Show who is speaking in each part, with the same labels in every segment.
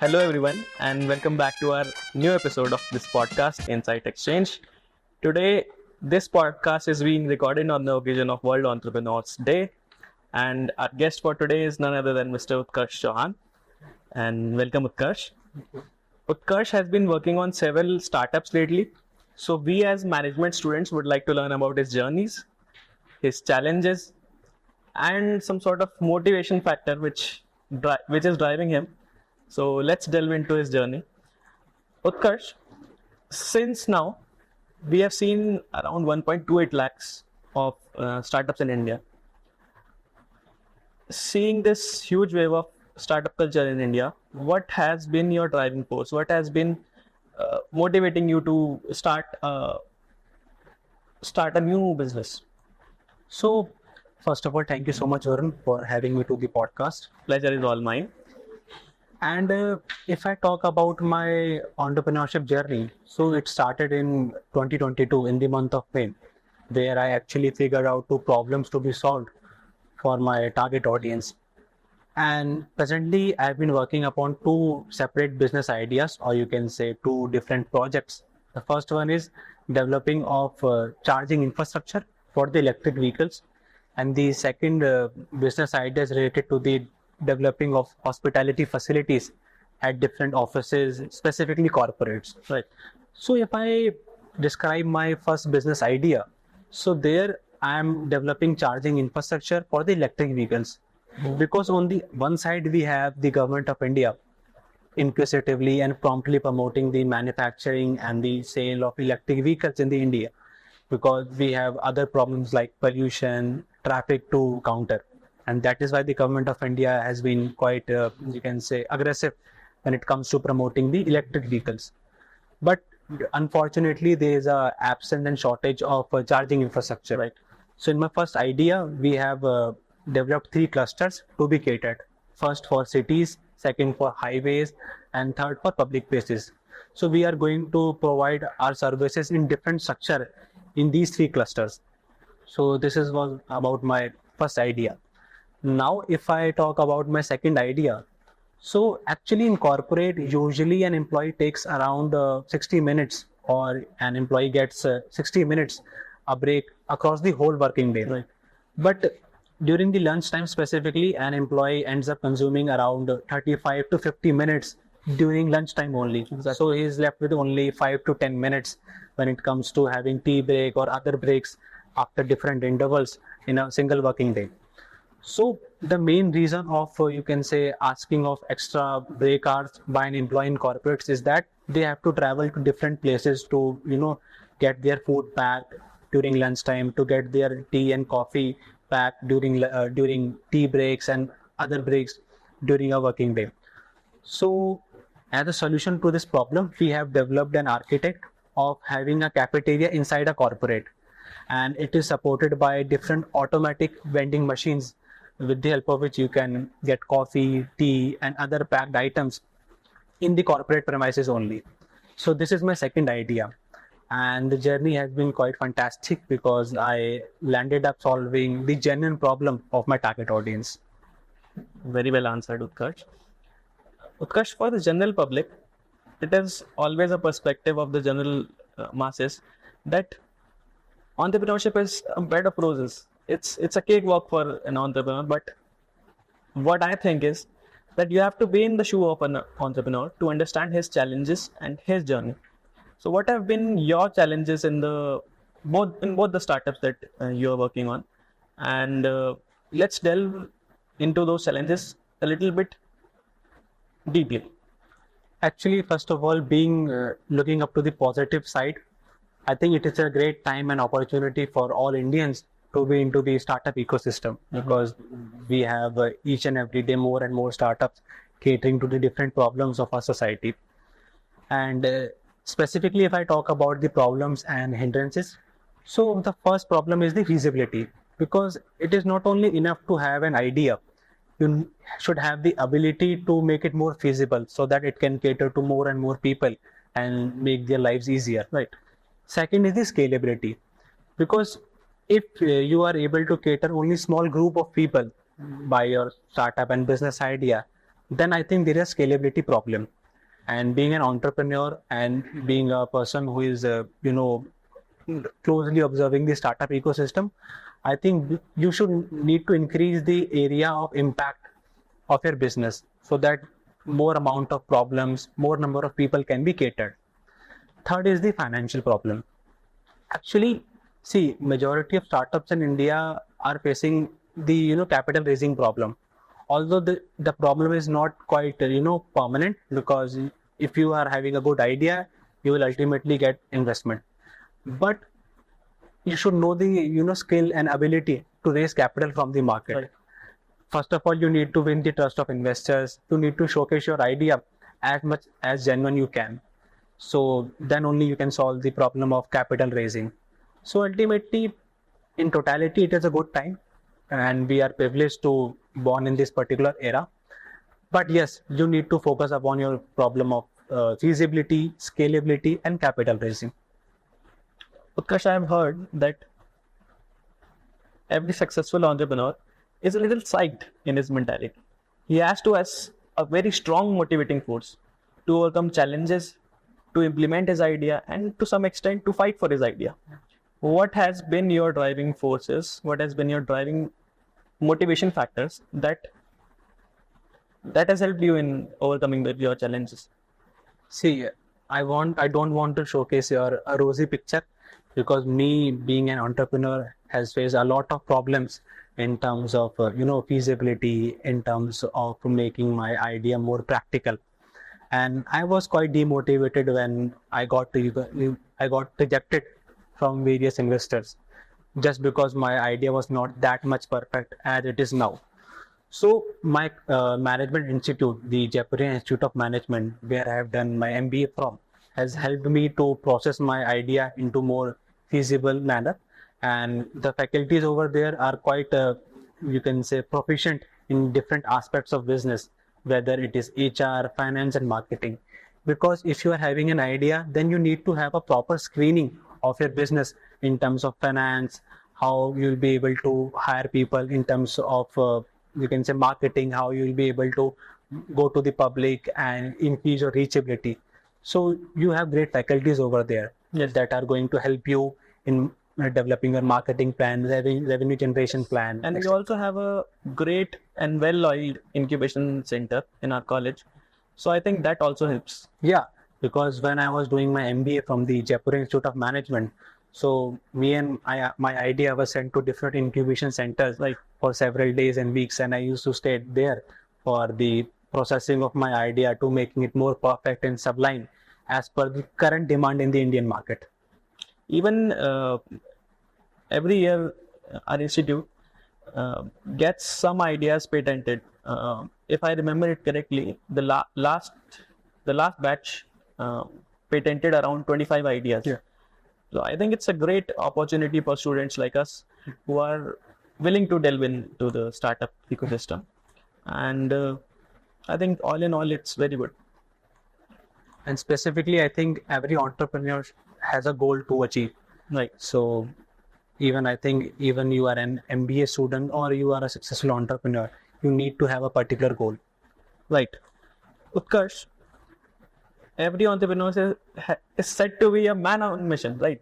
Speaker 1: Hello, everyone, and welcome back to our new episode of this podcast, Insight Exchange. Today, this podcast is being recorded on the occasion of World Entrepreneurs Day, and our guest for today is none other than Mr. Utkarsh Chauhan. And welcome, Utkarsh. Utkarsh has been working on several startups lately, so we as management students would like to learn about his journeys, his challenges, and some sort of motivation factor which is driving him. So let's delve into his journey. Utkarsh, since now we have seen around 1.28 lakhs of startups in India. Seeing this huge wave of startup culture in India, what has been your driving force? What has been motivating you to start a new business?
Speaker 2: So, first of all, thank you so much, Varun, for having me to the podcast.
Speaker 1: Pleasure is all mine.
Speaker 2: And if I talk about my entrepreneurship journey, so it started in 2022 in the month of May, where I actually figured out two problems to be solved for my target audience. And presently, I've been working upon two separate business ideas, or you can say two different projects. The first one is developing of charging infrastructure for the electric vehicles, and the second business idea is related to the developing of hospitality facilities at different offices, specifically corporates.
Speaker 1: Right.
Speaker 2: So if I describe my first business idea, so there I am developing charging infrastructure for the electric vehicles. Because on the one side we have the government of India inquisitively and promptly promoting the manufacturing and the sale of electric vehicles in the India, because we have other problems like pollution, traffic to counter. And that is why the government of India has been quite, you can say, aggressive when it comes to promoting the electric vehicles. But unfortunately, there is a absence and shortage of charging infrastructure.
Speaker 1: Right.
Speaker 2: So in my first idea, we have developed three clusters to be catered. First for cities, second for highways, and third for public places. So we are going to provide our services in different structure in these three clusters. So this was about my first idea. Now, if I talk about my second idea, so actually in corporate, usually an employee takes around 60 minutes, or an employee gets 60 minutes a break across the whole working day.
Speaker 1: Right.
Speaker 2: But during the lunch time specifically, an employee ends up consuming around 35 to 50 minutes during lunchtime only.
Speaker 1: Exactly.
Speaker 2: So he is left with only 5 to 10 minutes when it comes to having tea break or other breaks after different intervals in a single working day. So the main reason of, you can say, asking of extra break hours by an employee in corporates is that they have to travel to different places to, get their food packed during lunchtime, to get their tea and coffee packed during tea breaks and other breaks during a working day. So as a solution to this problem, we have developed an architect of having a cafeteria inside a corporate, and it is supported by different automatic vending machines, with the help of which you can get coffee, tea, and other packed items in the corporate premises only. So this is my second idea. And the journey has been quite fantastic because I landed up solving the genuine problem of my target audience.
Speaker 1: Very well answered, Utkarsh. Utkarsh, for the general public, it is always a perspective of the general masses that entrepreneurship is a bed of roses. It's a cakewalk for an entrepreneur, but what I think is that you have to be in the shoe of an entrepreneur to understand his challenges and his journey. So what have been your challenges in both the startups that you are working on? And let's delve into those challenges a little bit deeply.
Speaker 2: Actually, first of all, being looking up to the positive side, I think it is a great time and opportunity for all Indians to be into the startup ecosystem, because we have each and every day more and more startups catering to the different problems of our society. And specifically, if I talk about the problems and hindrances, so the first problem is the feasibility, because it is not only enough to have an idea, you should have the ability to make it more feasible so that it can cater to more and more people and make their lives easier.
Speaker 1: Right.
Speaker 2: Second is the scalability, because if you are able to cater only small group of people by your startup and business idea, then I think there is a scalability problem. And being an entrepreneur and being a person who is, closely observing the startup ecosystem, I think you should need to increase the area of impact of your business so that more amount of problems, more number of people can be catered. Third is the financial problem. Actually, see, majority of startups in India are facing the capital raising problem. Although the problem is not quite permanent, because if you are having a good idea, you will ultimately get investment. But you should know the skill and ability to raise capital from the market.
Speaker 1: Right.
Speaker 2: First of all, you need to win the trust of investors. You need to showcase your idea as much as genuine you can. So then only you can solve the problem of capital raising. So ultimately, in totality, it is a good time, and we are privileged to born in this particular era. But yes, you need to focus upon your problem of feasibility, scalability, and capital raising.
Speaker 1: Utkarsh, I have heard that every successful entrepreneur is a little psyched in his mentality. He has to has a very strong motivating force to overcome challenges, to implement his idea, and to some extent to fight for his idea. What has been your driving forces? What has been your driving motivation factors that has helped you in overcoming your challenges?
Speaker 2: See, I don't want to showcase your a rosy picture, because me being an entrepreneur has faced a lot of problems in terms of feasibility, in terms of making my idea more practical. And I was quite demotivated when I got rejected from various investors, just because my idea was not that much perfect as it is now. So my management institute, the Jaipuria Institute of Management, where I have done my MBA from, has helped me to process my idea into more feasible manner. And the faculties over there are quite, you can say, proficient in different aspects of business, whether it is HR, finance, and marketing. Because if you are having an idea, then you need to have a proper screening of your business in terms of finance, how you'll be able to hire people, in terms of you can say marketing, how you'll be able to go to the public and increase your reachability. So you have great faculties over there that are going to help you in developing your marketing plan, revenue generation plan.
Speaker 1: And we also have a great and well-oiled incubation center in our college. So I think that also helps.
Speaker 2: Yeah, because when I was doing my MBA from the Jaipuria Institute of Management, so my idea was sent to different incubation centers for several days and weeks, and I used to stay there for the processing of my idea to making it more perfect and sublime as per the current demand in the Indian market.
Speaker 1: Even every year, our institute gets some ideas patented. If I remember it correctly, the last batch patented around 25 ideas.
Speaker 2: Yeah.
Speaker 1: So I think it's a great opportunity for students like us who are willing to delve into the startup ecosystem. And I think all in all, it's very good.
Speaker 2: And specifically, I think every entrepreneur has a goal to achieve.
Speaker 1: Right.
Speaker 2: So I think even you are an MBA student or you are a successful entrepreneur, you need to have a particular goal.
Speaker 1: Right. Utkarsh, every entrepreneur is said to be a man on mission, right?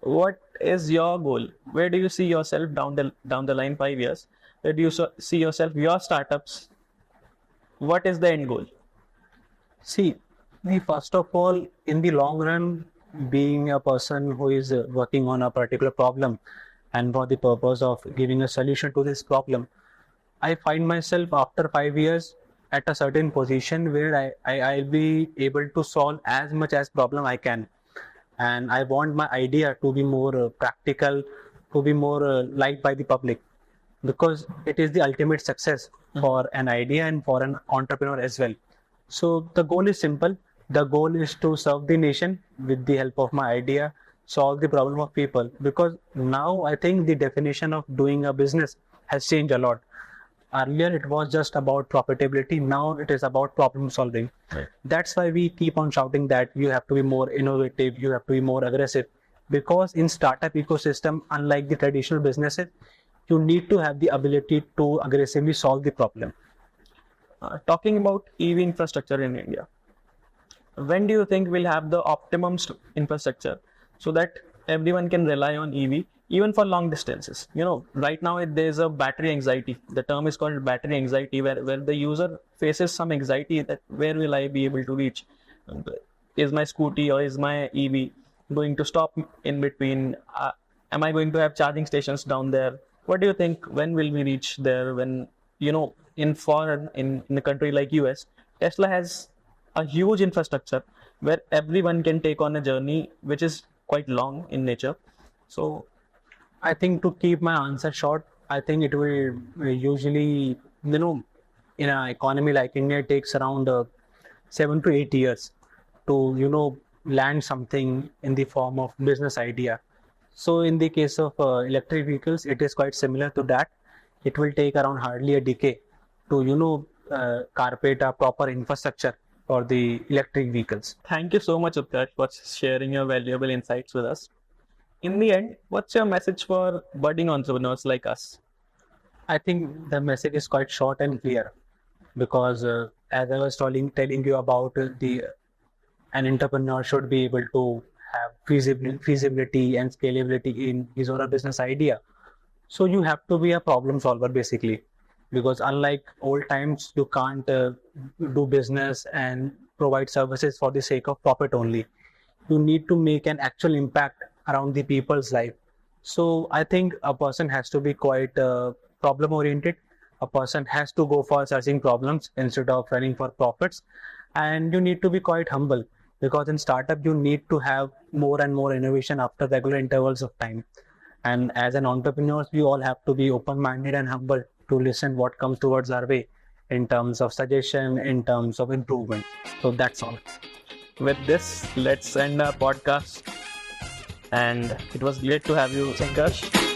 Speaker 1: What is your goal? Where do you see yourself down the line 5 years? Where do you see yourself, your startups? What is the end goal?
Speaker 2: See, first of all, in the long run, being a person who is working on a particular problem and for the purpose of giving a solution to this problem, I find myself after 5 years at a certain position where I'll be able to solve as much as problem I can. And I want my idea to be more practical, to be more liked by the public, because it is the ultimate success for an idea and for an entrepreneur as well. So the goal is simple. The goal is to serve the nation with the help of my idea, solve the problem of people. Because now I think the definition of doing a business has changed a lot. Earlier it was just about profitability. Now it is about problem solving.
Speaker 1: Right.
Speaker 2: That's why we keep on shouting that you have to be more innovative, you have to be more aggressive. Because in startup ecosystem, unlike the traditional businesses, you need to have the ability to aggressively solve the problem.
Speaker 1: Talking about EV infrastructure in India, when do you think we'll have the optimum infrastructure so that everyone can rely on EV even for long distances? Right now there's a battery anxiety. The term is called battery anxiety, where the user faces some anxiety that where will I be able to reach? Is my scooty or is my EV going to stop in between? Am I going to have charging stations down there? What do you think? When will we reach there? When in a country like US, Tesla has a huge infrastructure where everyone can take on a journey which is quite long in nature. So
Speaker 2: I think to keep my answer short, I think it will usually, in an economy like India, it takes around 7 to 8 years to, land something in the form of business idea. So in the case of electric vehicles, it is quite similar to that. It will take around hardly a decade to, carpet a proper infrastructure for the electric vehicles.
Speaker 1: thank you so much, Utkarsh, for sharing your valuable insights with us. In the end, what's your message for budding entrepreneurs like us?
Speaker 2: I think the message is quite short and clear because as I was telling you about an entrepreneur should be able to have feasibility and scalability in his or her business idea. So you have to be a problem solver basically, because unlike old times, you can't do business and provide services for the sake of profit only. You need to make an actual impact around the people's life. So I think a person has to be quite problem oriented. A person has to go for searching problems instead of running for profits. And you need to be quite humble because in startup, you need to have more and more innovation after regular intervals of time. And as an entrepreneur, we all have to be open-minded and humble to listen what comes towards our way in terms of suggestion, in terms of improvement. So that's all.
Speaker 1: With this, let's end our podcast. And it was great to have you, Utkarsh.